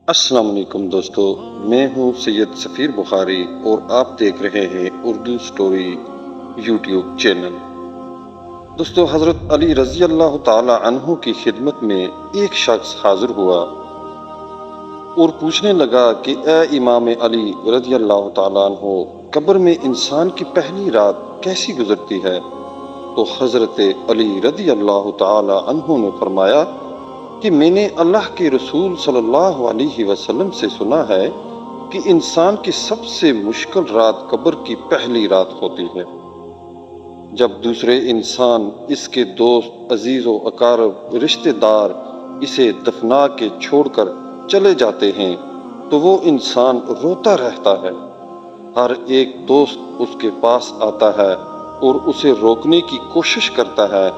السلام علیکم دوستو، میں ہوں سید سفیر بخاری اور آپ دیکھ رہے ہیں اردو سٹوری یوٹیوب چینل۔ دوستو، حضرت علی رضی اللہ تعالی عنہ کی خدمت میں ایک شخص حاضر ہوا اور پوچھنے لگا کہ اے امام علی رضی اللہ تعالی عنہ، قبر میں انسان کی پہلی رات کیسی گزرتی ہے؟ تو حضرت علی رضی اللہ تعالی عنہ نے فرمایا کہ میں نے اللہ کے رسول صلی اللہ علیہ وسلم سے سنا ہے کہ انسان کی سب سے مشکل رات قبر کی پہلی رات ہوتی ہے، جب دوسرے انسان، اس کے دوست، عزیز و اقارب، رشتہ دار اسے دفنا کے چھوڑ کر چلے جاتے ہیں تو وہ انسان روتا رہتا ہے۔ ہر ایک دوست اس کے پاس آتا ہے اور اسے روکنے کی کوشش کرتا ہے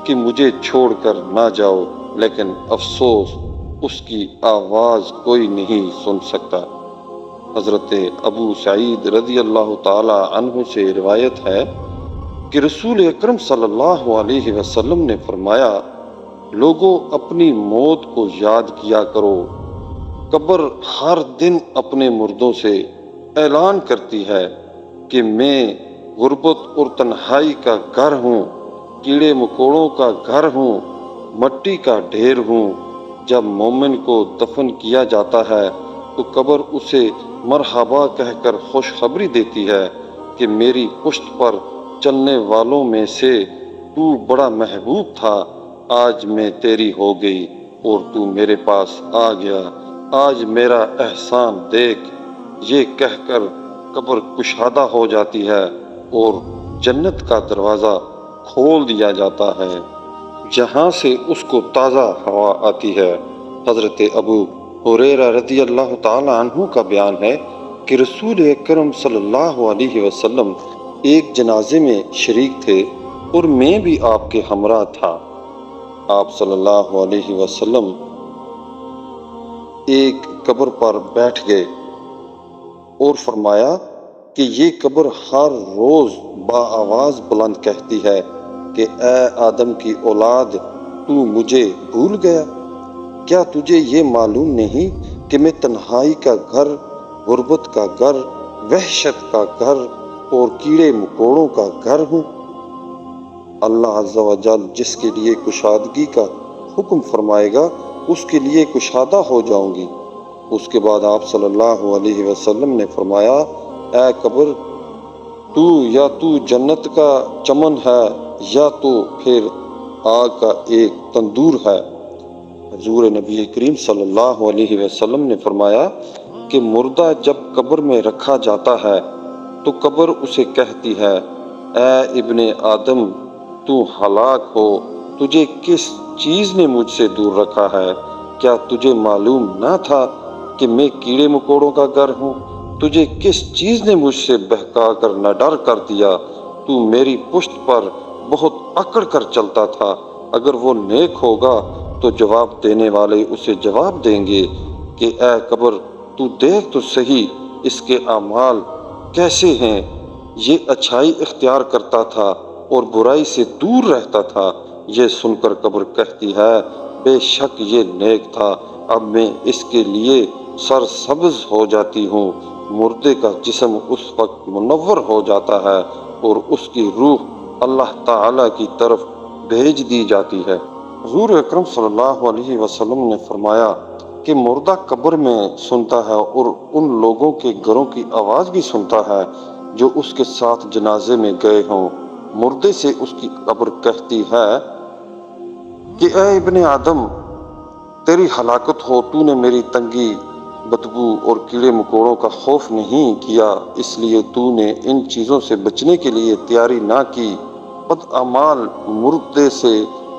کہ مجھے چھوڑ کر نہ جاؤ، لیکن افسوس اس کی آواز کوئی نہیں سن سکتا۔ حضرت ابو سعید رضی اللہ تعالی عنہ سے روایت ہے کہ رسول اکرم صلی اللہ علیہ وسلم نے فرمایا، لوگوں اپنی موت کو یاد کیا کرو، قبر ہر دن اپنے مردوں سے اعلان کرتی ہے کہ میں غربت اور تنہائی کا گھر ہوں، کیڑے مکوڑوں کا گھر ہوں، مٹی کا ڈھیر ہوں۔ جب مومن کو دفن کیا جاتا ہے تو قبر اسے مرحبا کہہ کر خوشخبری دیتی ہے کہ میری پشت پر چلنے والوں میں سے تو بڑا محبوب تھا، آج میں تیری ہو گئی اور تو میرے پاس آ گیا، آج میرا احسان دیکھ۔ یہ کہہ کر قبر کشادہ ہو جاتی ہے اور جنت کا دروازہ کھول دیا جاتا ہے، جہاں سے اس کو تازہ ہوا آتی ہے۔ حضرت ابو ہریرہ رضی اللہ تعالی عنہ کا بیان ہے کہ رسول اکرم صلی اللہ علیہ وسلم ایک جنازے میں شریک تھے اور میں بھی آپ کے ہمراہ تھا۔ آپ صلی اللہ علیہ وسلم ایک قبر پر بیٹھ گئے اور فرمایا کہ یہ قبر ہر روز بآواز بلند کہتی ہے کہ اے آدم کی اولاد، تو مجھے بھول گیا؟ کیا تجھے یہ معلوم نہیں کہ میں تنہائی کا گھر، غربت کا گھر، وحشت کا گھر اور کیڑے مکوڑوں کا گھر ہوں؟ اللہ عز و جل جس کے لیے کشادگی کا حکم فرمائے گا اس کے لیے کشادہ ہو جاؤں گی۔ اس کے بعد آپ صلی اللہ علیہ وسلم نے فرمایا، اے قبر، تو جنت کا چمن ہے یا تو پھر آگ کا ایک تندور ہے۔ حضور نبی کریم صلی اللہ علیہ وسلم نے فرمایا کہ مردہ جب قبر میں رکھا جاتا ہے تو قبر اسے کہتی ہے، اے ابن آدم، تو ہلاک ہو، تجھے کس چیز نے مجھ سے دور رکھا ہے؟ کیا تجھے معلوم نہ تھا کہ میں کیڑے مکوڑوں کا گھر ہوں؟ تجھے کس چیز نے مجھ سے بہکا کر نہ ڈر کر دیا؟ تو میری پشت پر بہت اکڑ کر چلتا تھا۔ اگر وہ نیک ہوگا تو جواب دینے والے اسے جواب دیں گے کہ اے قبر، تو دیکھ تو صحیح اس کے اعمال کیسے ہیں، یہ اچھائی اختیار کرتا تھا اور برائی سے دور رہتا تھا۔ یہ سن کر قبر کہتی ہے، بے شک یہ نیک تھا، اب میں اس کے لیے سرسبز ہو جاتی ہوں۔ مردے کا جسم اس وقت منور ہو جاتا ہے اور اس کی روح اللہ تعالی کی طرف بھیج دی جاتی ہے۔ حضور اکرم صلی اللہ علیہ وسلم نے فرمایا کہ مردہ قبر میں سنتا ہے اور ان لوگوں کے گھروں کی آواز بھی سنتا ہے جو اس کے ساتھ جنازے میں گئے ہوں۔ مردے سے اس کی قبر کہتی ہے کہ اے ابن آدم، تیری ہلاکت ہو، تو نے میری تنگی، بدبو اور کیڑے مکوڑوں کا خوف نہیں کیا، اس لیے تو نے ان چیزوں سے بچنے کے لیے تیاری نہ کی۔ بدعمال مردے سے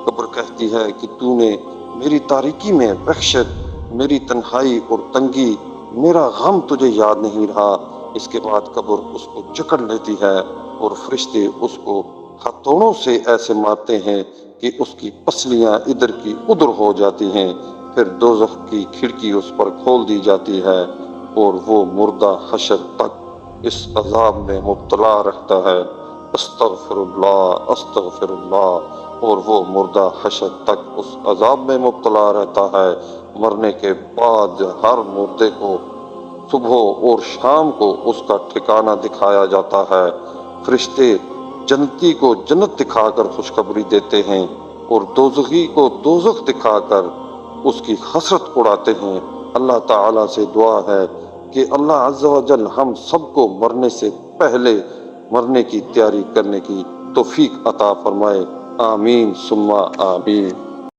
قبر کہتی ہے کہ تو نے میری تاریکی میں وحشت، میری تنہائی اور تنگی، میرا غم تجھے یاد نہیں رہا۔ اس کے بعد قبر اس کو جکڑ لیتی ہے اور فرشتے اس کو ہتھوڑوں سے ایسے مارتے ہیں کہ اس کی پسلیاں ادھر کی ادھر ہو جاتی ہیں۔ پھر دوزخ کی کھڑکی اس پر کھول دی جاتی ہے اور وہ مردہ حشر تک اس عذاب میں مبتلا رہتا ہے۔ استغفر اللہ، استغفر اللہ، اور وہ مردہ حشر تک اس عذاب میں مبتلا رہتا ہے۔ مرنے کے بعد ہر مردے کو صبح اور شام کو اس کا ٹھکانہ دکھایا جاتا ہے۔ فرشتے جنتی کو جنت دکھا کر خوشخبری دیتے ہیں اور دوزخی کو دوزخ دکھا کر اس کی حسرت اڑاتے ہیں۔ اللہ تعالیٰ سے دعا ہے کہ اللہ عز و جل ہم سب کو مرنے سے پہلے مرنے کی تیاری کرنے کی توفیق عطا فرمائے۔ آمین ثم آمین۔